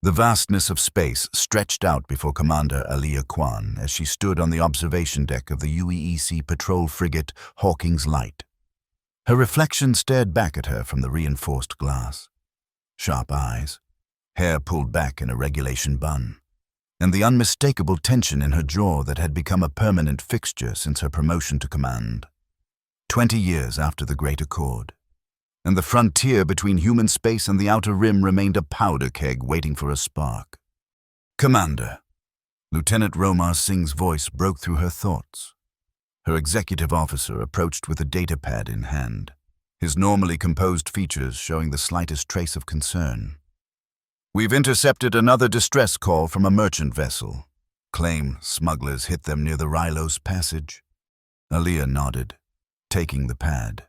The vastness of space stretched out before Commander Alia Kwan as she stood on the observation deck of the UEEC patrol frigate Hawking's Light. Her reflection stared back at her from the reinforced glass. Sharp eyes, hair pulled back in a regulation bun, and the unmistakable tension in her jaw that had become a permanent fixture since her promotion to command. 20 years after the Great Accord, and the frontier between human space and the outer rim remained a powder keg waiting for a spark. "Commander," Lieutenant Romar Singh's voice broke through her thoughts. Her executive officer approached with a datapad in hand, his normally composed features showing the slightest trace of concern. "We've intercepted another distress call from a merchant vessel. Claim smugglers hit them near the Rylos Passage." Alia nodded, taking the pad.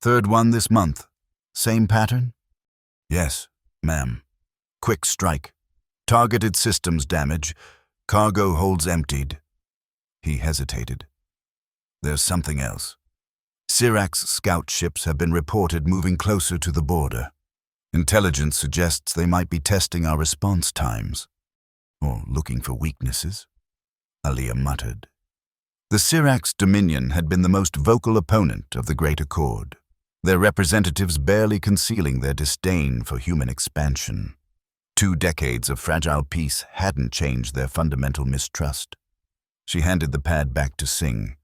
"Third one this month. Same pattern?" "Yes, ma'am. Quick strike. Targeted systems damage. Cargo holds emptied." He hesitated. "There's something else. Sirax scout ships have been reported moving closer to the border. Intelligence suggests they might be testing our response times, or looking for weaknesses," Alia muttered. The Sirax Dominion had been the most vocal opponent of the Great Accord, their representatives barely concealing their disdain for human expansion. 2 decades of fragile peace hadn't changed their fundamental mistrust. She handed the pad back to Singh.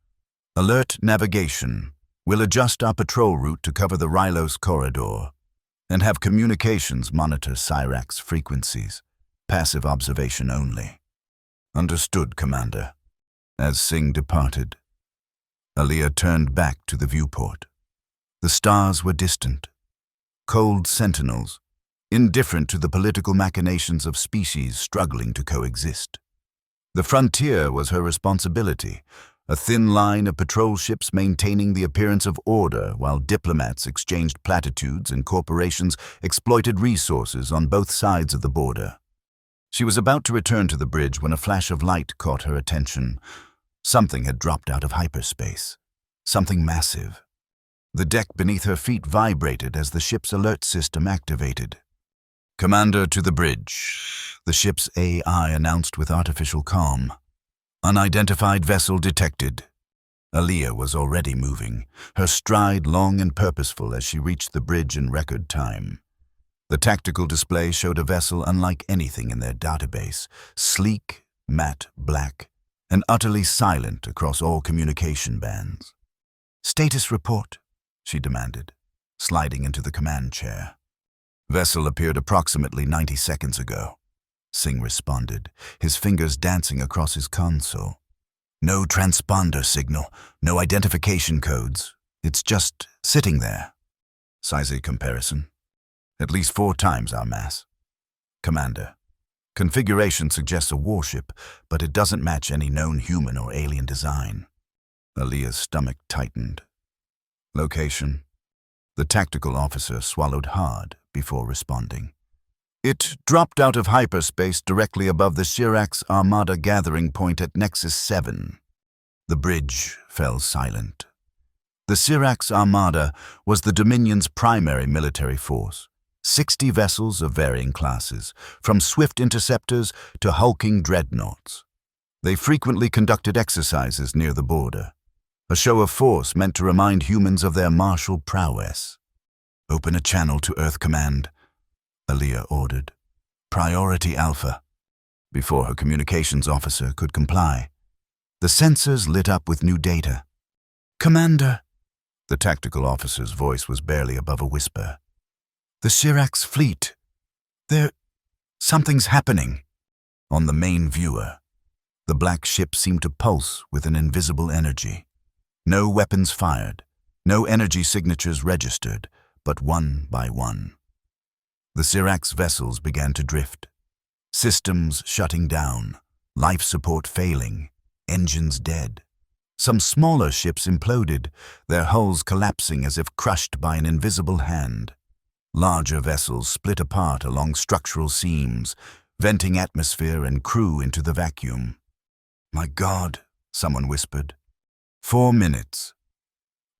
"Alert navigation. We'll adjust our patrol route to cover the Rylos corridor, and have communications monitor Sirax frequencies. Passive observation only." "Understood, Commander." As Singh departed, Alia turned back to the viewport. The stars were distant, cold sentinels, indifferent to the political machinations of species struggling to coexist. The frontier was her responsibility, a thin line of patrol ships maintaining the appearance of order while diplomats exchanged platitudes and corporations exploited resources on both sides of the border. She was about to return to the bridge when a flash of light caught her attention. Something had dropped out of hyperspace. Something massive. The deck beneath her feet vibrated as the ship's alert system activated. "Commander to the bridge," the ship's AI announced with artificial calm. "Unidentified vessel detected." Alia was already moving, her stride long and purposeful as she reached the bridge in record time. The tactical display showed a vessel unlike anything in their database, sleek, matte black, and utterly silent across all communication bands. "Status report," she demanded, sliding into the command chair. "Vessel appeared approximately 90 seconds ago," Singh responded, his fingers dancing across his console. "No transponder signal, no identification codes. It's just sitting there." Size comparison. "At least 4 times our mass." "Commander, configuration suggests a warship, but it doesn't match any known human or alien design." Alia's stomach tightened. "Location?" The tactical officer swallowed hard before responding. "It dropped out of hyperspace directly above the Sirax Armada gathering point at Nexus 7. The bridge fell silent. The Sirax Armada was the Dominion's primary military force. 60 vessels of varying classes, from swift interceptors to hulking dreadnoughts. They frequently conducted exercises near the border, a show of force meant to remind humans of their martial prowess. "Open a channel to Earth Command," Alia ordered. "Priority Alpha." Before her communications officer could comply, the sensors lit up with new data. "Commander," the tactical officer's voice was barely above a whisper. "The Sirax fleet. Something's happening." On the main viewer, the black ship seemed to pulse with an invisible energy. No weapons fired, no energy signatures registered, but one by one. The Sirax vessels began to drift. Systems shutting down, life support failing, engines dead. Some smaller ships imploded, their hulls collapsing as if crushed by an invisible hand. Larger vessels split apart along structural seams, venting atmosphere and crew into the vacuum. "My God," someone whispered. 4 minutes.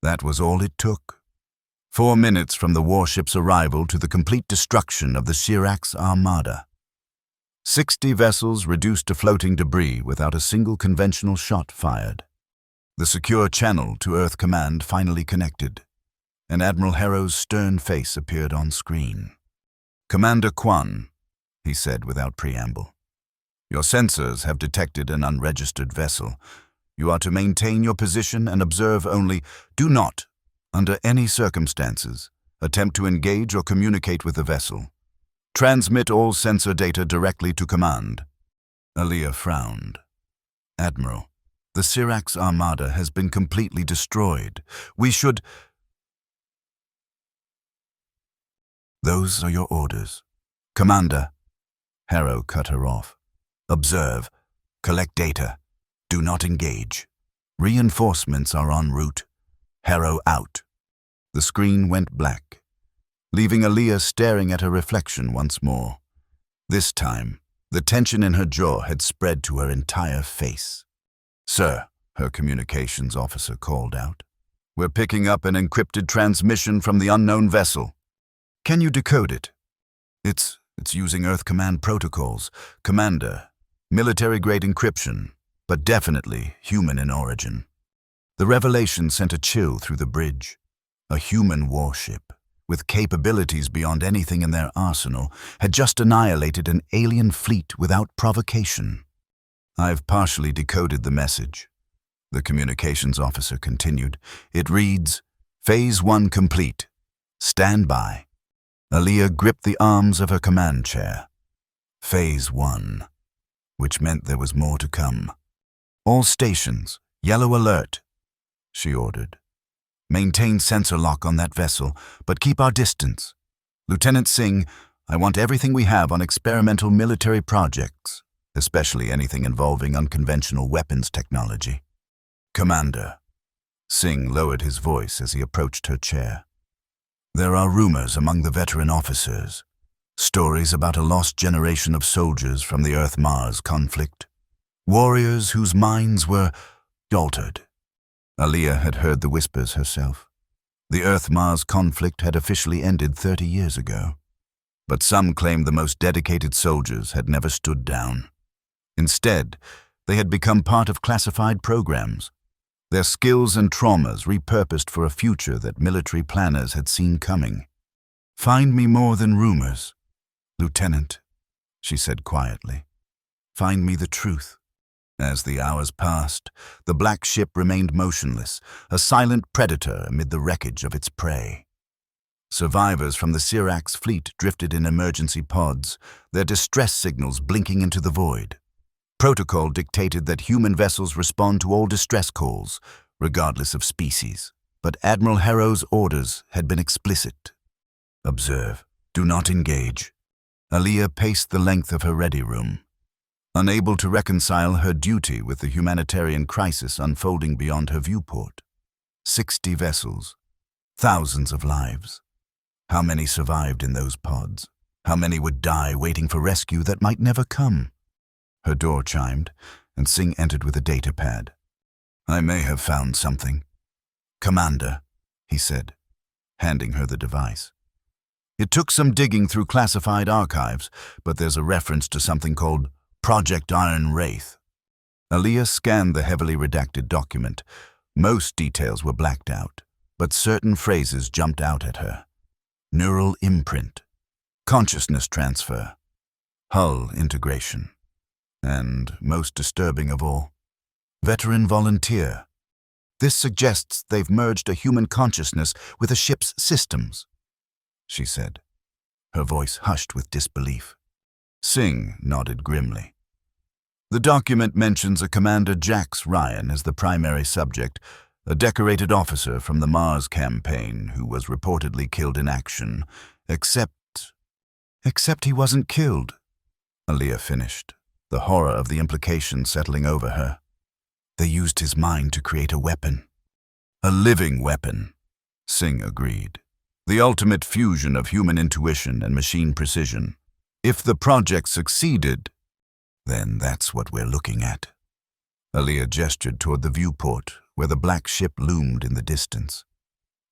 That was all it took. 4 minutes from the warship's arrival to the complete destruction of the Sirax Armada. 60 vessels reduced to floating debris without a single conventional shot fired. The secure channel to Earth Command finally connected, and Admiral Harrow's stern face appeared on screen. "Commander Kwan," he said without preamble, "your sensors have detected an unregistered vessel. You are to maintain your position and observe only. Do not, under any circumstances, attempt to engage or communicate with the vessel. Transmit all sensor data directly to command." Aliyah frowned. "Admiral, the Syrax Armada has been completely destroyed. We should—" "Those are your orders." "Commander," Harrow cut her off. "Observe. Collect data. Do not engage. Reinforcements are en route. Harrow out." The screen went black, leaving Aliyah staring at her reflection once more. This time, the tension in her jaw had spread to her entire face. "Sir," her communications officer called out, "we're picking up an encrypted transmission from the unknown vessel. Can you decode it?" It's using Earth Command protocols. Commander, military-grade encryption, but definitely human in origin." The revelation sent a chill through the bridge. A human warship, with capabilities beyond anything in their arsenal, had just annihilated an alien fleet without provocation. "I've partially decoded the message," the communications officer continued. "It reads, Phase 1 complete. Stand by." Aliyah gripped the arms of her command chair. Phase 1, which meant there was more to come. "All stations, yellow alert," she ordered. "Maintain sensor lock on that vessel, but keep our distance. Lieutenant Singh, I want everything we have on experimental military projects, especially anything involving unconventional weapons technology." "Commander," Singh lowered his voice as he approached her chair, "there are rumors among the veteran officers, stories about a lost generation of soldiers from the Earth-Mars conflict, warriors whose minds were altered." Aliyah had heard the whispers herself. The Earth-Mars conflict had officially ended 30 years ago, but some claimed the most dedicated soldiers had never stood down. Instead, they had become part of classified programs, their skills and traumas repurposed for a future that military planners had seen coming. "Find me more than rumors, Lieutenant," she said quietly. "Find me the truth." As the hours passed, the black ship remained motionless, a silent predator amid the wreckage of its prey. Survivors from the Syrax fleet drifted in emergency pods, their distress signals blinking into the void. Protocol dictated that human vessels respond to all distress calls, regardless of species. But Admiral Harrow's orders had been explicit. "Observe. Do not engage." Aliyah paced the length of her ready room, unable to reconcile her duty with the humanitarian crisis unfolding beyond her viewport. 60 vessels, thousands of lives. How many survived in those pods? How many would die waiting for rescue that might never come? Her door chimed, and Singh entered with a data pad. "I may have found something." "Commander," he said, handing her the device. "It took some digging through classified archives, but there's a reference to something called Project Iron Wraith." Aliyah scanned the heavily redacted document. Most details were blacked out, but certain phrases jumped out at her. Neural imprint, consciousness transfer, hull integration, and, most disturbing of all, veteran volunteer. "This suggests they've merged a human consciousness with a ship's systems," she said, her voice hushed with disbelief. Singh nodded grimly. "The document mentions a Commander Jax Ryan as the primary subject, a decorated officer from the Mars campaign who was reportedly killed in action, except he wasn't killed," Aliyah finished, the horror of the implication settling over her. "They used his mind to create a weapon." "A living weapon," Singh agreed. "The ultimate fusion of human intuition and machine precision. If the project succeeded, then that's what we're looking at." Aliyah gestured toward the viewport where the black ship loomed in the distance.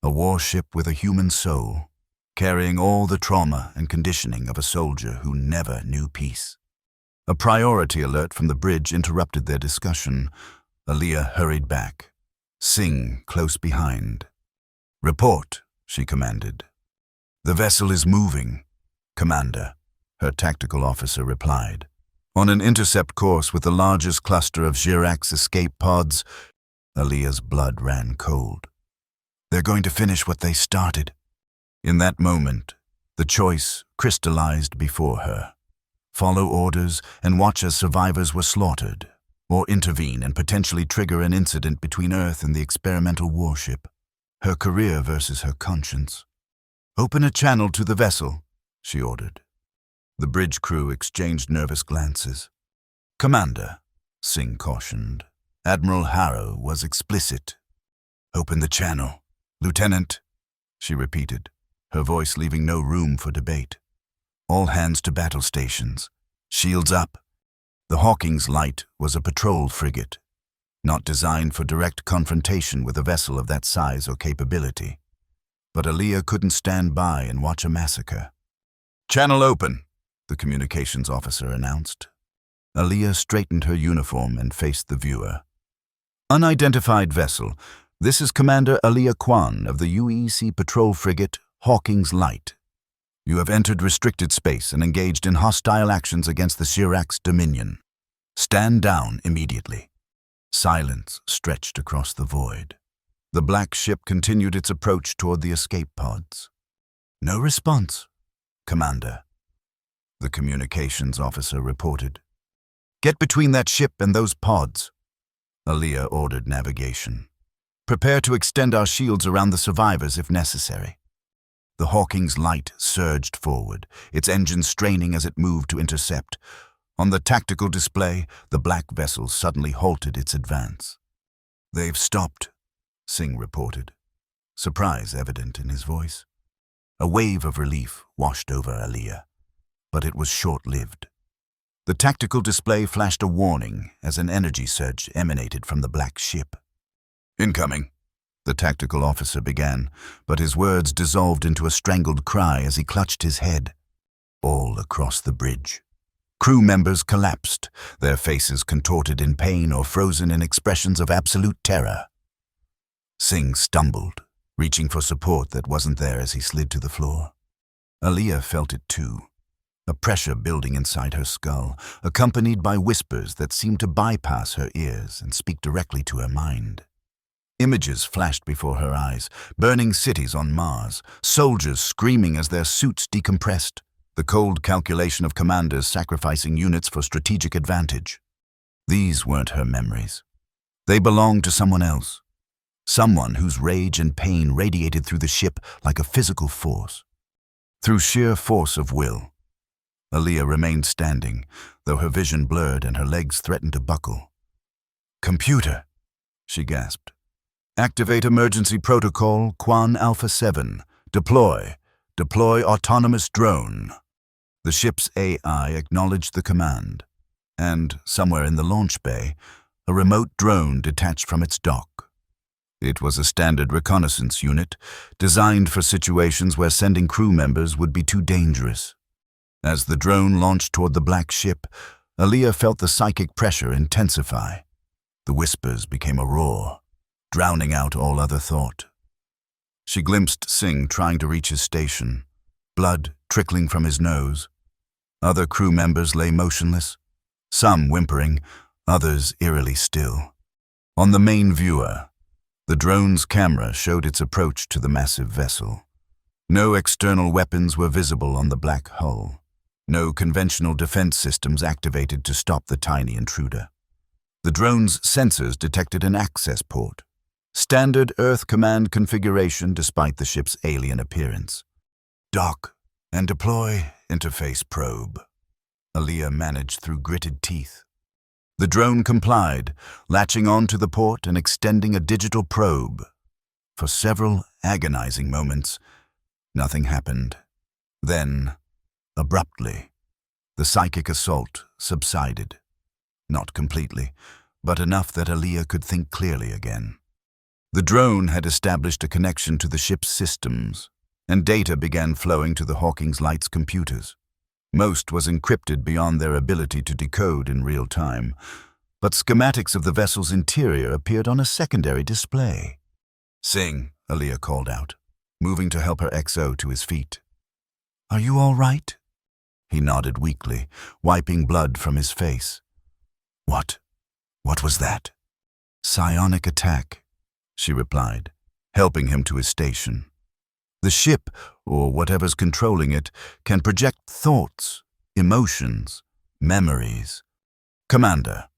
A warship with a human soul, carrying all the trauma and conditioning of a soldier who never knew peace. A priority alert from the bridge interrupted their discussion. Aliyah hurried back, Singh close behind. "Report," she commanded. "The vessel is moving, Commander," her tactical officer replied. On an intercept course with the largest cluster of Chirac's escape pods, Aliyah's blood ran cold. They're going to finish what they started. In that moment, the choice crystallized before her. Follow orders and watch as survivors were slaughtered, or intervene and potentially trigger an incident between Earth and the experimental warship. Her career versus her conscience. "Open a channel to the vessel," she ordered. The bridge crew exchanged nervous glances. "Commander," Singh cautioned. Admiral Harrow was explicit. "Open the channel, Lieutenant," she repeated, her voice leaving no room for debate. "All hands to battle stations. Shields up." The Hawking's Light was a patrol frigate, not designed for direct confrontation with a vessel of that size or capability. But Aliyah couldn't stand by and watch a massacre. "Channel open," the communications officer announced. Aliyah straightened her uniform and faced the viewer. "Unidentified vessel. This is Commander Aliyah Kwan of the UEC patrol frigate Hawking's Light. You have entered restricted space and engaged in hostile actions against the Chirac's dominion. Stand down immediately." Silence stretched across the void. The black ship continued its approach toward the escape pods. "No response, Commander," the communications officer reported. "Get between that ship and those pods." Aliyah ordered navigation. "Prepare to extend our shields around the survivors if necessary." The Hawking's Light surged forward, its engines straining as it moved to intercept. On the tactical display, the black vessel suddenly halted its advance. "They've stopped," Singh reported, surprise evident in his voice. A wave of relief washed over Aliyah, but it was short-lived. The tactical display flashed a warning as an energy surge emanated from the black ship. "Incoming," the tactical officer began, but his words dissolved into a strangled cry as he clutched his head. All across the bridge, crew members collapsed, their faces contorted in pain or frozen in expressions of absolute terror. Singh stumbled, reaching for support that wasn't there as he slid to the floor. Aliyah felt it too, a pressure building inside her skull, accompanied by whispers that seemed to bypass her ears and speak directly to her mind. Images flashed before her eyes, burning cities on Mars, soldiers screaming as their suits decompressed, the cold calculation of commanders sacrificing units for strategic advantage. These weren't her memories. They belonged to someone else. Someone whose rage and pain radiated through the ship like a physical force. Through sheer force of will, Aliyah remained standing, though her vision blurred and her legs threatened to buckle. "Computer," she gasped. "Activate emergency protocol Kwan Alpha 7. Deploy. Deploy autonomous drone." The ship's AI acknowledged the command, and somewhere in the launch bay, a remote drone detached from its dock. It was a standard reconnaissance unit, designed for situations where sending crew members would be too dangerous. As the drone launched toward the black ship, Aliyah felt the psychic pressure intensify. The whispers became a roar, drowning out all other thought. She glimpsed Singh trying to reach his station, blood trickling from his nose. Other crew members lay motionless, some whimpering, others eerily still. On the main viewer, the drone's camera showed its approach to the massive vessel. No external weapons were visible on the black hull. No conventional defense systems activated to stop the tiny intruder. The drone's sensors detected an access port. Standard Earth command configuration despite the ship's alien appearance. "Dock and deploy interface probe," Aliyah managed through gritted teeth. The drone complied, latching onto the port and extending a digital probe. For several agonizing moments, nothing happened. Then, abruptly, the psychic assault subsided. Not completely, but enough that Aliyah could think clearly again. The drone had established a connection to the ship's systems, and data began flowing to the Hawking's Light's computers. Most was encrypted beyond their ability to decode in real time, but schematics of the vessel's interior appeared on a secondary display. "Sing," Aaliyah called out, moving to help her XO to his feet. "Are you all right?" He nodded weakly, wiping blood from his face. What was that?" "Psionic attack," she replied, helping him to his station. "The ship, or whatever's controlling it, can project thoughts, emotions, memories." "Commander,"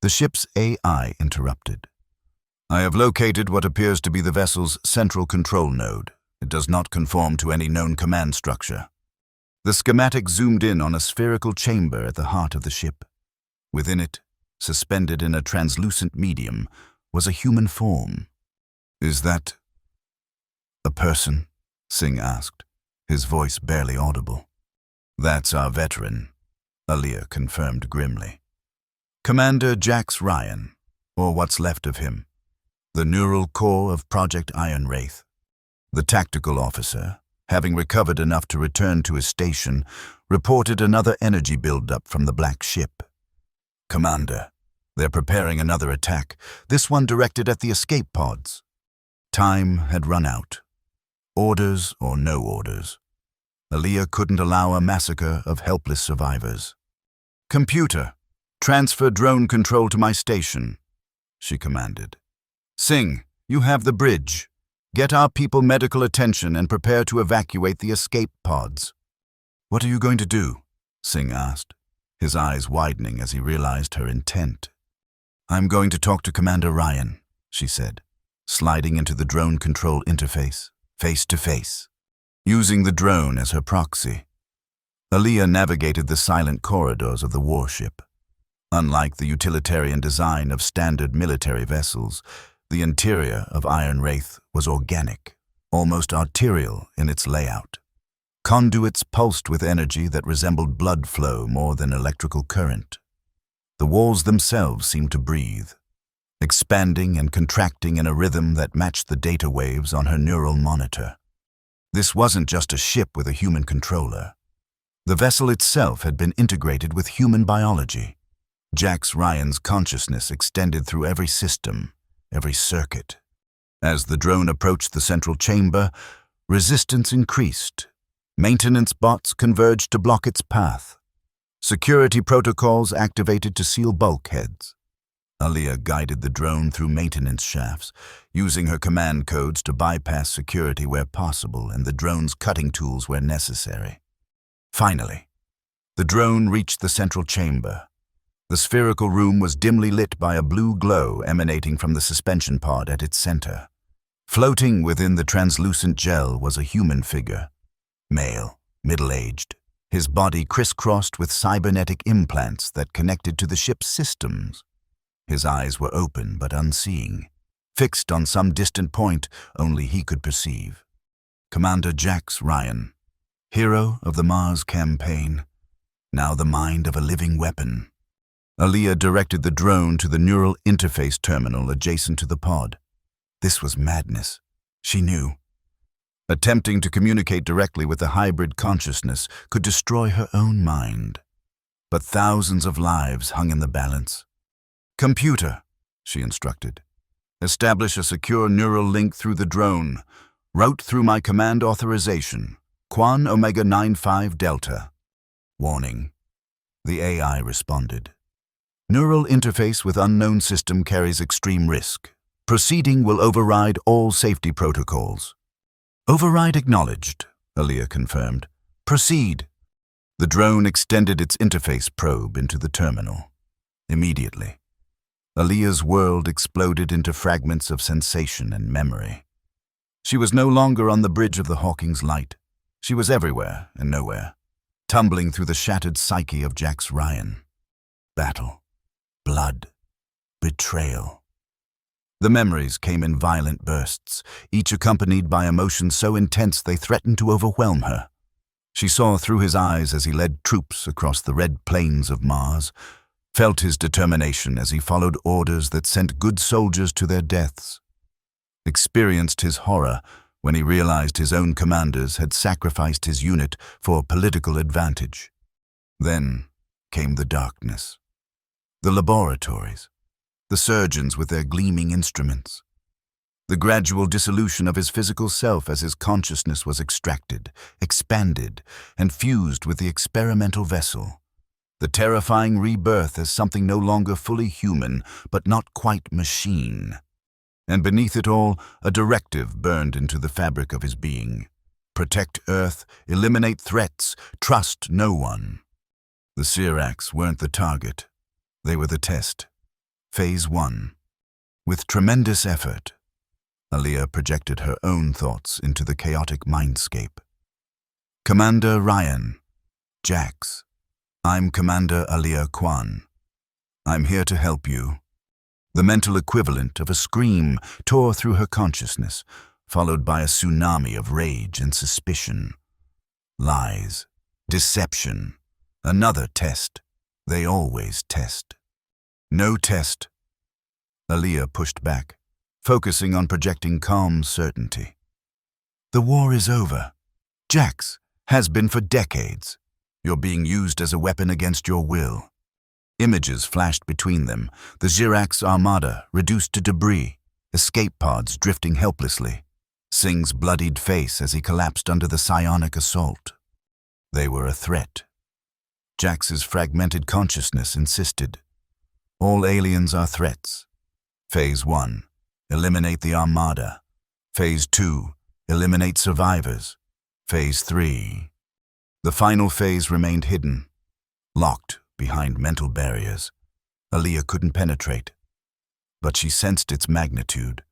the ship's AI interrupted. "I have located what appears to be the vessel's central control node. It does not conform to any known command structure." The schematic zoomed in on a spherical chamber at the heart of the ship. Within it, suspended in a translucent medium, was a human form. "Is that a person?" Singh asked, his voice barely audible. "That's our veteran," Aaliyah confirmed grimly. "Commander Jax Ryan, or what's left of him. The neural core of Project Iron Wraith." The tactical officer, having recovered enough to return to his station, reported another energy buildup from the black ship. "Commander, they're preparing another attack, this one directed at the escape pods." Time had run out. Orders or no orders. Aaliyah couldn't allow a massacre of helpless survivors. "Computer, transfer drone control to my station," she commanded. "Singh, you have the bridge. Get our people medical attention and prepare to evacuate the escape pods." "What are you going to do?" Singh asked, his eyes widening as he realized her intent. "I'm going to talk to Commander Ryan," she said, sliding into the drone control interface, face to face, using the drone as her proxy. Aaliyah navigated the silent corridors of the warship. Unlike the utilitarian design of standard military vessels, the interior of Iron Wraith was organic, almost arterial in its layout. Conduits pulsed with energy that resembled blood flow more than electrical current. The walls themselves seemed to breathe, expanding and contracting in a rhythm that matched the data waves on her neural monitor. This wasn't just a ship with a human controller. The vessel itself had been integrated with human biology. Jax Ryan's consciousness extended through every system, every circuit. As the drone approached the central chamber, resistance increased. Maintenance bots converged to block its path. Security protocols activated to seal bulkheads. Aaliyah guided the drone through maintenance shafts, using her command codes to bypass security where possible and the drone's cutting tools where necessary. Finally, the drone reached the central chamber. The spherical room was dimly lit by a blue glow emanating from the suspension pod at its center. Floating within the translucent gel was a human figure. Male, middle-aged, his body crisscrossed with cybernetic implants that connected to the ship's systems. His eyes were open but unseeing, fixed on some distant point only he could perceive. Commander Jax Ryan, hero of the Mars campaign, now the mind of a living weapon. Aaliyah directed the drone to the neural interface terminal adjacent to the pod. This was madness, she knew. Attempting to communicate directly with the hybrid consciousness could destroy her own mind. But thousands of lives hung in the balance. "Computer," she instructed, "establish a secure neural link through the drone. Route through my command authorization, Quan Omega 95 Delta." Warning. The AI responded. "Neural interface with unknown system carries extreme risk. Proceeding will override all safety protocols." "Override acknowledged," Aaliyah confirmed. "Proceed." The drone extended its interface probe into the terminal. Immediately, Aaliyah's world exploded into fragments of sensation and memory. She was no longer on the bridge of the Hawking's light. She was everywhere and nowhere, tumbling through the shattered psyche of Jax Ryan. Battle, blood, betrayal. The memories came in violent bursts, each accompanied by emotions so intense they threatened to overwhelm her. She saw through his eyes as he led troops across the red plains of Mars, felt his determination as he followed orders that sent good soldiers to their deaths, experienced his horror when he realized his own commanders had sacrificed his unit for political advantage. Then came the darkness. The laboratories, the surgeons with their gleaming instruments, the gradual dissolution of his physical self as his consciousness was extracted, expanded, and fused with the experimental vessel. The terrifying rebirth as something no longer fully human, but not quite machine. And beneath it all, a directive burned into the fabric of his being. Protect Earth, eliminate threats, trust no one. The Syrax weren't the target. They were the test. Phase 1. With tremendous effort, Aaliyah projected her own thoughts into the chaotic mindscape. Commander Ryan, Jax, I'm Commander Aaliyah Kwan. I'm here to help you. The mental equivalent of a scream tore through her consciousness, followed by a tsunami of rage and suspicion. Lies, deception, another test. They always test. No test. Aaliyah pushed back, focusing on projecting calm certainty. The war is over. Jax, has been for decades. You're being used as a weapon against your will. Images flashed between them, the Syrax armada reduced to debris, escape pods drifting helplessly, Singh's bloodied face as he collapsed under the psionic assault. They were a threat. Jax's fragmented consciousness insisted. All aliens are threats. Phase 1. Eliminate the armada. Phase 2. Eliminate survivors. Phase 3. The final phase remained hidden, locked behind mental barriers. Aaliyah couldn't penetrate, but she sensed its magnitude,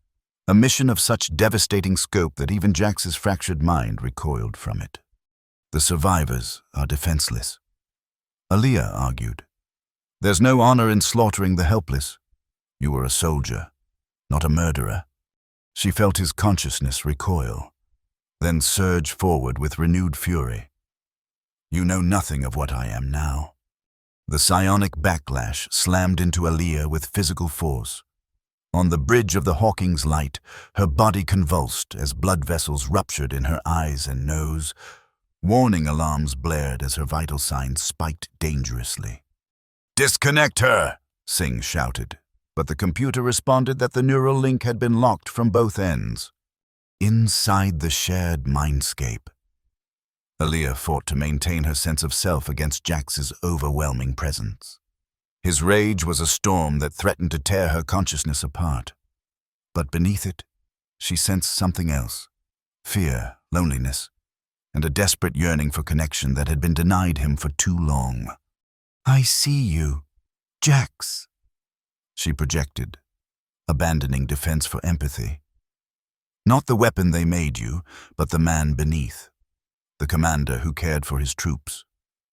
a mission of such devastating scope that even Jax's fractured mind recoiled from it. The survivors are defenseless. Aaliyah argued. There's no honor in slaughtering the helpless. You were a soldier, not a murderer. She felt his consciousness recoil, then surge forward with renewed fury. You know nothing of what I am now. The psionic backlash slammed into Aaliyah with physical force. On the bridge of the Hawking's light, her body convulsed as blood vessels ruptured in her eyes and nose. Warning alarms blared as her vital signs spiked dangerously. "Disconnect her!" Singh shouted, but the computer responded that the neural link had been locked from both ends. Inside the shared mindscape, Aaliyah fought to maintain her sense of self against Jax's overwhelming presence. His rage was a storm that threatened to tear her consciousness apart. But beneath it, she sensed something else: fear, loneliness, and a desperate yearning for connection that had been denied him for too long. "I see you, Jax," she projected, abandoning defense for empathy. Not the weapon they made you, but the man beneath. The commander who cared for his troops,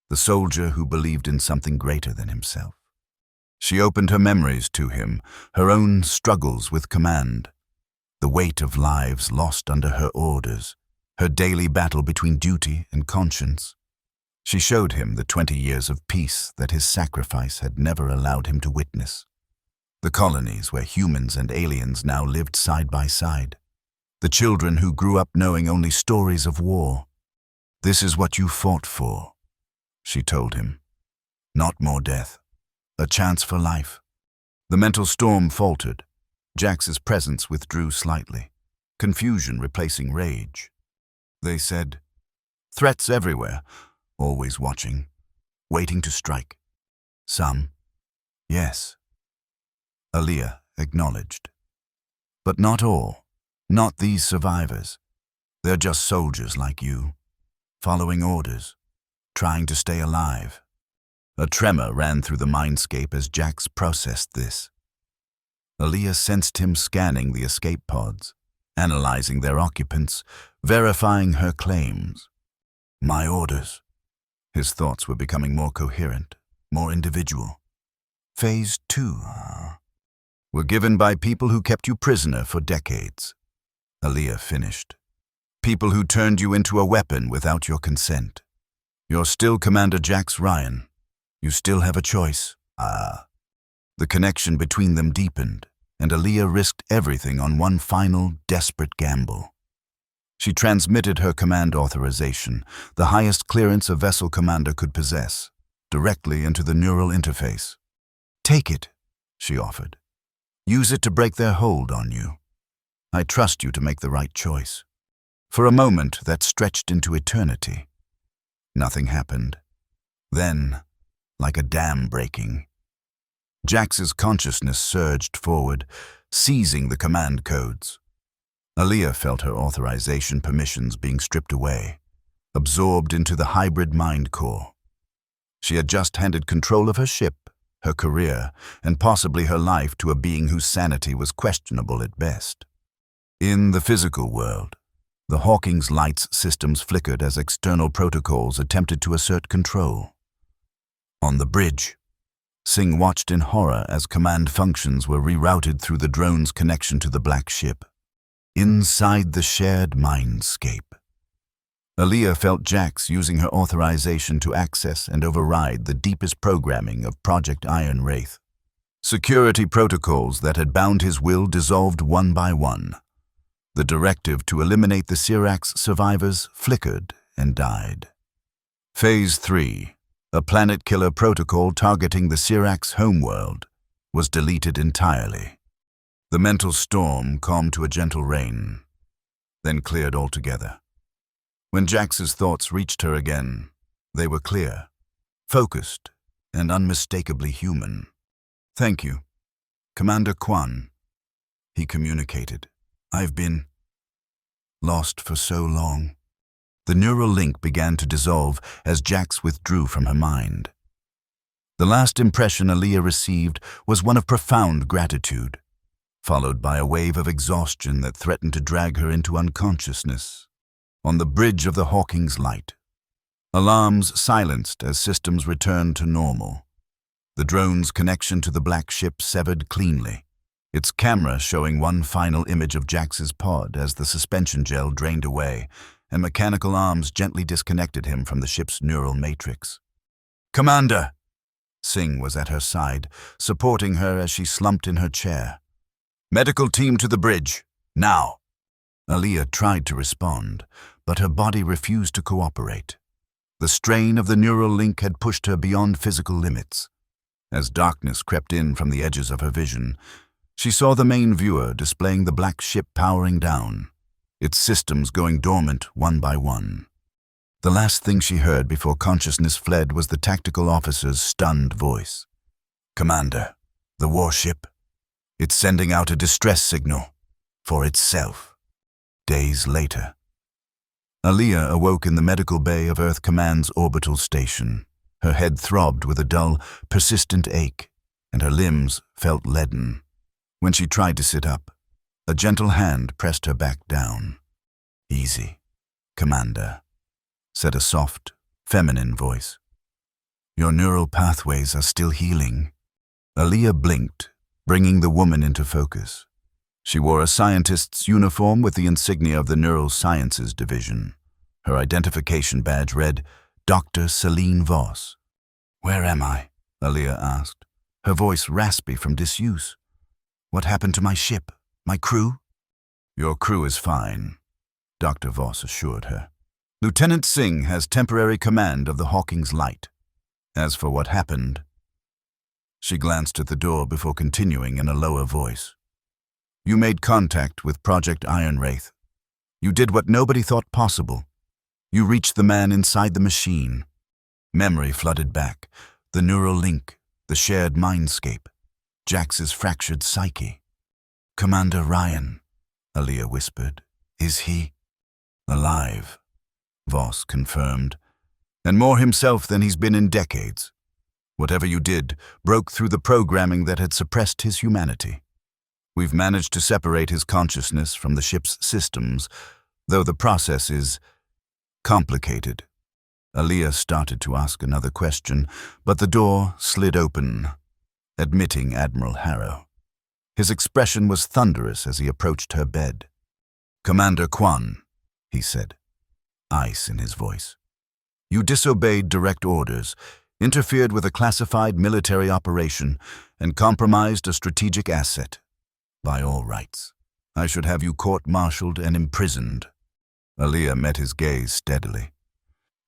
the soldier who believed in something greater than himself. She opened her memories to him, her own struggles with command, the weight of lives lost under her orders, her daily battle between duty and conscience. She showed him the 20 years of peace that his sacrifice had never allowed him to witness. The colonies where humans and aliens now lived side by side. The children who grew up knowing only stories of war. "This is what you fought for," she told him. "Not more death. A chance for life." The mental storm faltered. Jax's presence withdrew slightly, confusion replacing rage. They said, "Threats everywhere, always watching, waiting to strike. Some, yes." Aaliyah acknowledged. "But not all. Not these survivors. They're just soldiers like you, following orders, trying to stay alive." A tremor ran through the mindscape as Jax processed this. Aaliyah sensed him scanning the escape pods, analyzing their occupants, verifying her claims. "My orders." His thoughts were becoming more coherent, more individual. "Phase 2, were given by people who kept you prisoner for decades," Aaliyah finished. "People who turned you into a weapon without your consent. You're still Commander Jax Ryan. You still have a choice." The connection between them deepened, and Aaliyah risked everything on one final, desperate gamble. She transmitted her command authorization, the highest clearance a vessel commander could possess. directly into the neural interface. "Take it," she offered. "Use it to break their hold on you. I trust you to make the right choice." For a moment that stretched into eternity. Nothing happened. Then, like a dam breaking, Jax's consciousness surged forward, seizing the command codes. Aaliyah felt her authorization permissions being stripped away, absorbed into the hybrid mind core. She had just handed control of her ship, her career, and possibly her life to a being whose sanity was questionable at best. In the physical world, the Hawking's lights systems flickered as external protocols attempted to assert control. On the bridge, Singh watched in horror as command functions were rerouted through the drone's connection to the black ship. Inside the shared mindscape, Aaliyah felt Jax using her authorization to access and override the deepest programming of Project Iron Wraith. Security protocols that had bound his will dissolved one by one. The directive to eliminate the Syrax survivors flickered and died. Phase 3, a planet-killer protocol targeting the Syrax homeworld, was deleted entirely. The mental storm calmed to a gentle rain, then cleared altogether. When Jax's thoughts reached her again, they were clear, focused, and unmistakably human. "Thank you, Commander Kwan," he communicated. "I've been lost for so long." The neural link began to dissolve as Jax withdrew from her mind. The last impression Aaliyah received was one of profound gratitude, followed by a wave of exhaustion that threatened to drag her into unconsciousness. On the bridge of the Hawking's light, alarms silenced as systems returned to normal. The drone's connection to the black ship severed cleanly, its camera showing one final image of Jax's pod as the suspension gel drained away and mechanical arms gently disconnected him from the ship's neural matrix. "Commander!" Singh was at her side, supporting her as she slumped in her chair. "Medical team to the bridge, now!" Aaliyah tried to respond, but her body refused to cooperate. The strain of the neural link had pushed her beyond physical limits. As darkness crept in from the edges of her vision, she saw the main viewer displaying the black ship powering down, its systems going dormant one by one. The last thing she heard before consciousness fled was the tactical officer's stunned voice. "Commander, the warship, it's sending out a distress signal for itself." Days later, Aaliyah awoke in the medical bay of Earth Command's orbital station. Her head throbbed with a dull, persistent ache, and her limbs felt leaden. When she tried to sit up, a gentle hand pressed her back down. "Easy, Commander," said a soft, feminine voice. "Your neural pathways are still healing." Aaliyah blinked, bringing the woman into focus. She wore a scientist's uniform with the insignia of the Neural Sciences Division. Her identification badge read, Dr. Celine Voss. "Where am I?" Aaliyah asked, her voice raspy from disuse. "What happened to my ship? My crew?" "Your crew is fine," Dr. Voss assured her. "Lieutenant Singh has temporary command of the Hawking's light. As for what happened..." She glanced at the door before continuing in a lower voice. "You made contact with Project Iron Wraith. You did what nobody thought possible. You reached the man inside the machine." Memory flooded back, the neural link, the shared mindscape, Jax's fractured psyche. "Commander Ryan," Aaliyah whispered. "Is he?" "Alive," Voss confirmed, "and more himself than he's been in decades. Whatever you did broke through the programming that had suppressed his humanity. We've managed to separate his consciousness from the ship's systems, though the process is complicated." Aaliyah started to ask another question, but the door slid open, admitting Admiral Harrow. His expression was thunderous as he approached her bed. "Commander Kwan," he said, ice in his voice. "You disobeyed direct orders, interfered with a classified military operation, and compromised a strategic asset. By all rights, I should have you court-martialed and imprisoned." Aaliyah met his gaze steadily.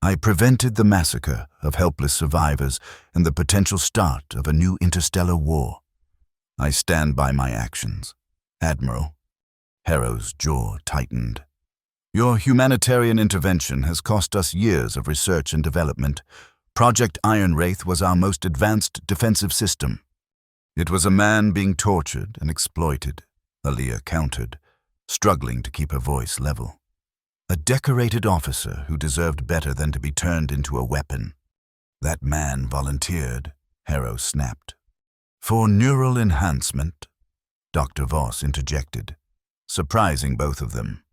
I prevented the massacre of helpless survivors and the potential start of a new interstellar war. I stand by my actions, Admiral. Harrow's jaw tightened. Your humanitarian intervention has cost us years of research and development. Project Iron Wraith was our most advanced defensive system. It was a man being tortured and exploited, Aaliyah countered, struggling to keep her voice level. A decorated officer who deserved better than to be turned into a weapon. That man volunteered, Harrow snapped. For neural enhancement, Dr. Voss interjected, surprising both of them.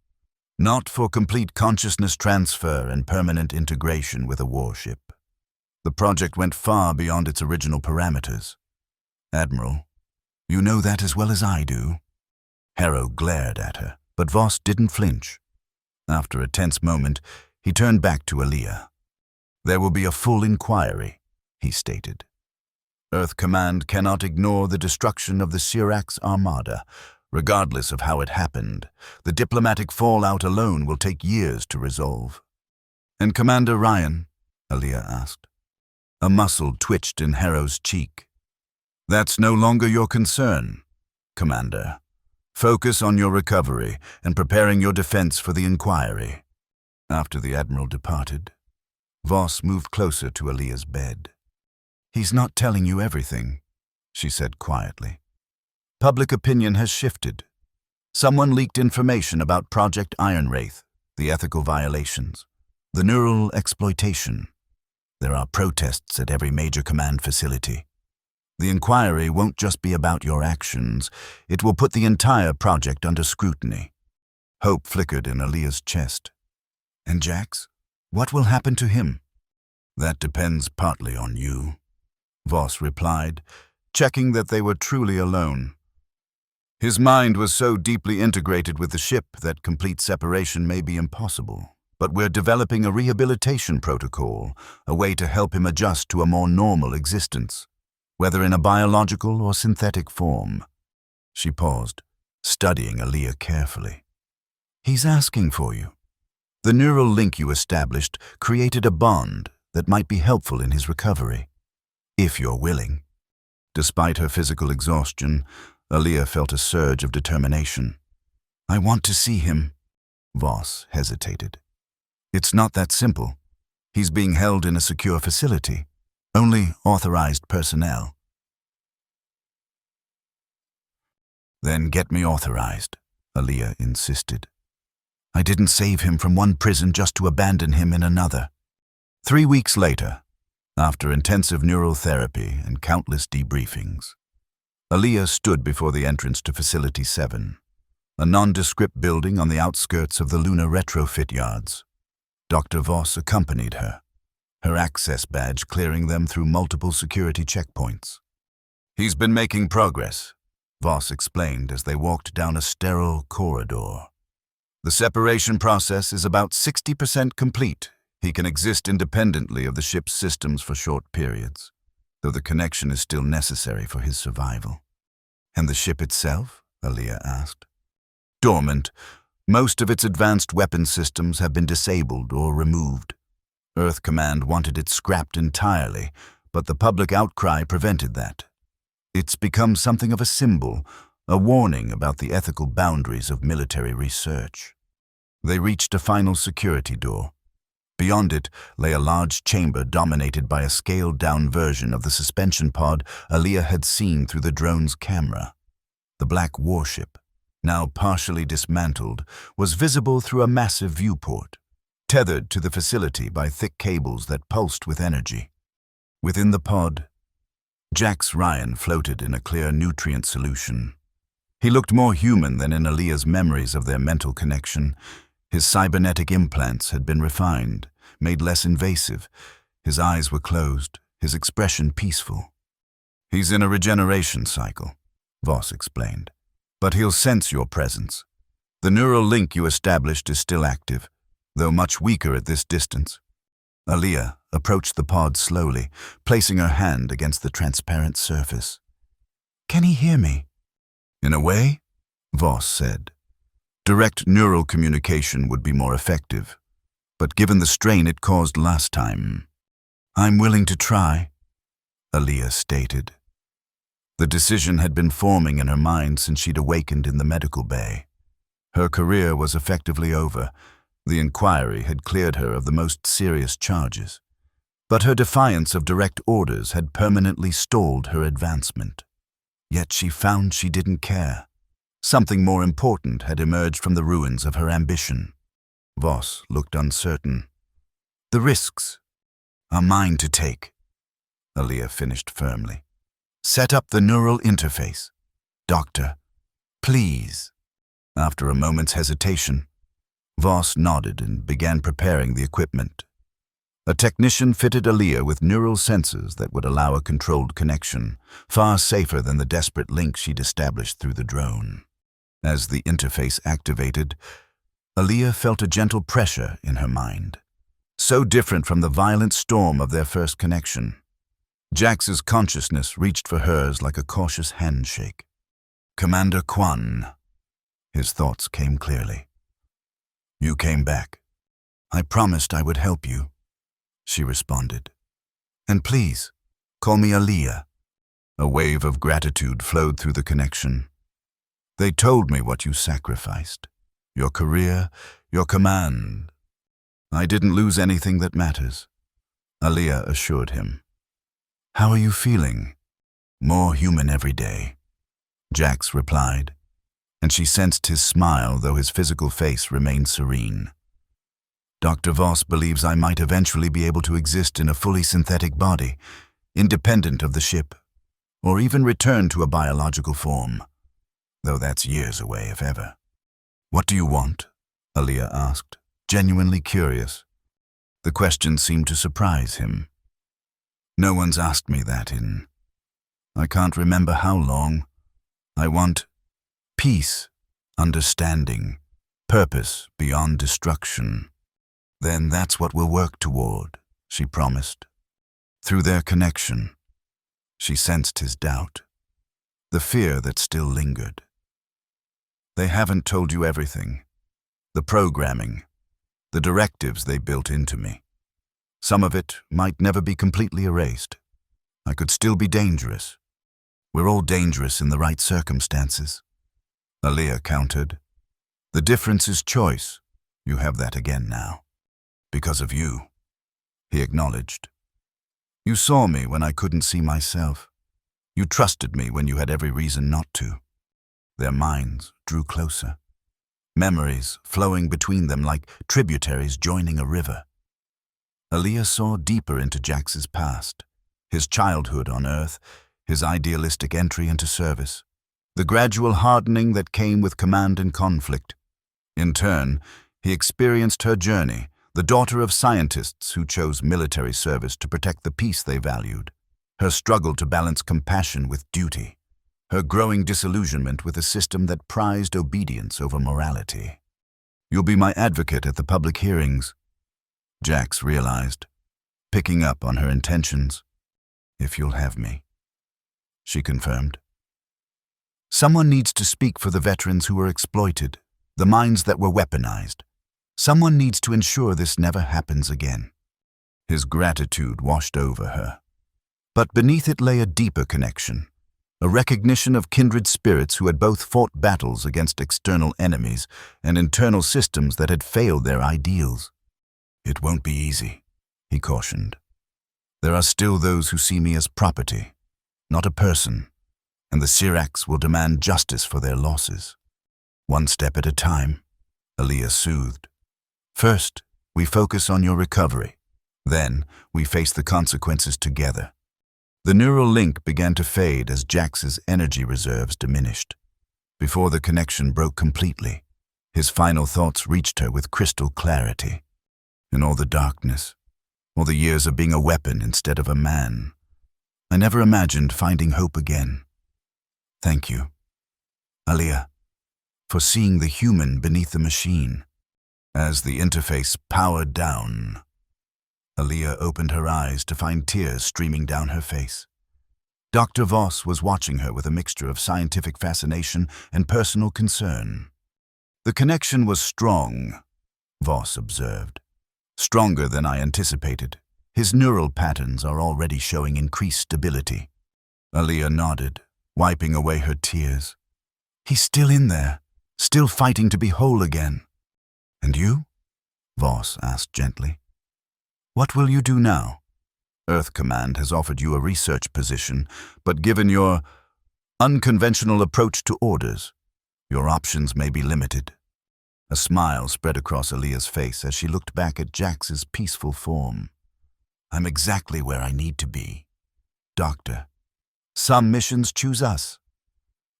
Not for complete consciousness transfer and permanent integration with a warship. The project went far beyond its original parameters. Admiral, you know that as well as I do. Harrow glared at her, but Voss didn't flinch. After a tense moment, he turned back to Aaliyah. There will be a full inquiry, he stated. Earth Command cannot ignore the destruction of the Syrax Armada, regardless of how it happened. The diplomatic fallout alone will take years to resolve. And Commander Ryan? Aaliyah asked. A muscle twitched in Harrow's cheek. That's no longer your concern, Commander. Focus on your recovery and preparing your defense for the inquiry. After the Admiral departed, Voss moved closer to Aaliyah's bed. He's not telling you everything, she said quietly. Public opinion has shifted. Someone leaked information about Project Iron Wraith, the ethical violations, the neural exploitation. There are protests at every major command facility. The inquiry won't just be about your actions. It will put the entire project under scrutiny. Hope flickered in Aaliyah's chest. And Jax? What will happen to him? That depends partly on you, Voss replied, checking that they were truly alone. His mind was so deeply integrated with the ship that complete separation may be impossible. But we're developing a rehabilitation protocol, a way to help him adjust to a more normal existence, whether in a biological or synthetic form. She paused, studying Aaliyah carefully. He's asking for you. The neural link you established created a bond that might be helpful in his recovery, if you're willing. Despite her physical exhaustion, Aaliyah felt a surge of determination. I want to see him. Voss hesitated. It's not that simple. He's being held in a secure facility. Only authorized personnel. Then get me authorized, Aaliyah insisted. I didn't save him from one prison just to abandon him in another. 3 weeks later, after intensive neural therapy and countless debriefings, Aaliyah stood before the entrance to Facility 7, a nondescript building on the outskirts of the lunar retrofit yards. Dr. Voss accompanied her, her access badge clearing them through multiple security checkpoints. He's been making progress, Voss explained as they walked down a sterile corridor. The separation process is about 60% complete. He can exist independently of the ship's systems for short periods, though the connection is still necessary for his survival. And the ship itself? Aaliyah asked. Dormant. Most of its advanced weapon systems have been disabled or removed. Earth Command wanted it scrapped entirely, but the public outcry prevented that. It's become something of a symbol, a warning about the ethical boundaries of military research. They reached a final security door. Beyond it lay a large chamber dominated by a scaled-down version of the suspension pod Aaliyah had seen through the drone's camera. The black warship, now partially dismantled, was visible through a massive viewport, tethered to the facility by thick cables that pulsed with energy. Within the pod, Jax Ryan floated in a clear nutrient solution. He looked more human than in Aaliyah's memories of their mental connection. His cybernetic implants had been refined, made less invasive. His eyes were closed, his expression peaceful. He's in a regeneration cycle, Voss explained. But he'll sense your presence. The neural link you established is still active, though much weaker at this distance. Aaliyah approached the pod slowly, placing her hand against the transparent surface. Can he hear me? In a way, Voss said. Direct neural communication would be more effective. but given the strain it caused last time, I'm willing to try, Aaliyah stated. The decision had been forming in her mind since she'd awakened in the medical bay. Her career was effectively over. The inquiry had cleared her of the most serious charges. But her defiance of direct orders had permanently stalled her advancement. Yet she found she didn't care. Something more important had emerged from the ruins of her ambition. Voss looked uncertain. The risks are mine to take, Aaliyah finished firmly. Set up the neural interface. Doctor, please. After a moment's hesitation, Voss nodded and began preparing the equipment. A technician fitted Aaliyah with neural sensors that would allow a controlled connection, far safer than the desperate link she'd established through the drone. As the interface activated, Aaliyah felt a gentle pressure in her mind, so different from the violent storm of their first connection. Jax's consciousness reached for hers like a cautious handshake. Commander Kwan. His thoughts came clearly. You came back. I promised I would help you, she responded. And please, call me Aaliyah. A wave of gratitude flowed through the connection. They told me what you sacrificed. Your career, your command. I didn't lose anything that matters, Aaliyah assured him. How are you feeling? More human every day, Jax replied, and she sensed his smile though his physical face remained serene. Dr. Voss believes I might eventually be able to exist in a fully synthetic body, independent of the ship, or even return to a biological form, though that's years away if ever. What do you want? Aaliyah asked, genuinely curious. The question seemed to surprise him. No one's asked me that in I can't remember how long. I want peace, understanding, purpose beyond destruction. Then that's what we'll work toward, she promised. Through their connection, she sensed his doubt, the fear that still lingered. They haven't told you everything. The programming, the directives they built into me. Some of it might never be completely erased. I could still be dangerous. We're all dangerous in the right circumstances, Aaliyah countered. The difference is choice. You have that again now. Because of you, he acknowledged. You saw me when I couldn't see myself. You trusted me when you had every reason not to. Their minds drew closer, memories flowing between them like tributaries joining a river. Aaliyah saw deeper into Jax's past, his childhood on Earth, his idealistic entry into service, the gradual hardening that came with command and conflict. In turn, he experienced her journey, the daughter of scientists who chose military service to protect the peace they valued, her struggle to balance compassion with duty, her growing disillusionment with a system that prized obedience over morality. You'll be my advocate at the public hearings, Jax realized, picking up on her intentions. If you'll have me, she confirmed. Someone needs to speak for the veterans who were exploited, the minds that were weaponized. Someone needs to ensure this never happens again. His gratitude washed over her. But beneath it lay a deeper connection, a recognition of kindred spirits who had both fought battles against external enemies and internal systems that had failed their ideals. It won't be easy, he cautioned. There are still those who see me as property, not a person, and the Siracs will demand justice for their losses. One step at a time, Aaliyah soothed. First, we focus on your recovery. Then, we face the consequences together. The neural link began to fade as Jax's energy reserves diminished. Before the connection broke completely, his final thoughts reached her with crystal clarity. In all the darkness, all the years of being a weapon instead of a man, I never imagined finding hope again. Thank you, Aaliyah, for seeing the human beneath the machine. As the interface powered down, Aaliyah opened her eyes to find tears streaming down her face. Dr. Voss was watching her with a mixture of scientific fascination and personal concern. The connection was strong, Voss observed, Stronger than I anticipated. His neural patterns are already showing increased stability. Aliyah nodded, wiping away her tears. He's still in there, still fighting to be whole again. And you? Voss asked gently. What will you do now? Earth Command has offered you a research position, but given your unconventional approach to orders, your options may be limited. A smile spread across Aliyah's face as she looked back at Jax's peaceful form. I'm exactly where I need to be. Doctor, some missions choose us,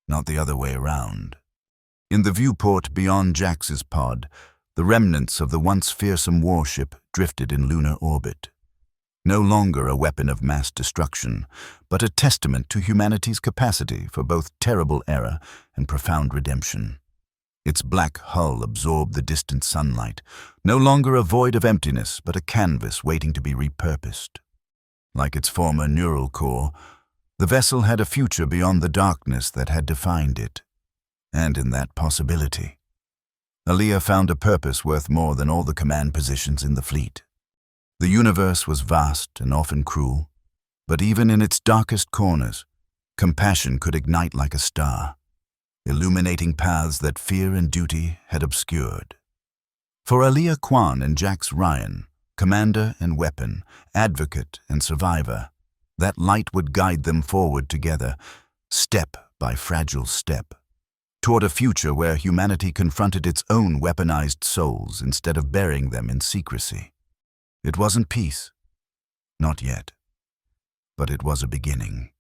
not the other way around. In the viewport beyond Jax's pod, the remnants of the once fearsome warship drifted in lunar orbit. No longer a weapon of mass destruction, but a testament to humanity's capacity for both terrible error and profound redemption. Its black hull absorbed the distant sunlight, no longer a void of emptiness, but a canvas waiting to be repurposed. Like its former neural core, the vessel had a future beyond the darkness that had defined it. And in that possibility, Aliyah found a purpose worth more than all the command positions in the fleet. The universe was vast and often cruel, but even in its darkest corners, compassion could ignite like a star, illuminating paths that fear and duty had obscured. For Aliyah Kwan and Jax Ryan, commander and weapon, advocate and survivor, that light would guide them forward together, step by fragile step, toward a future where humanity confronted its own weaponized souls instead of burying them in secrecy. It wasn't peace, not yet, but it was a beginning.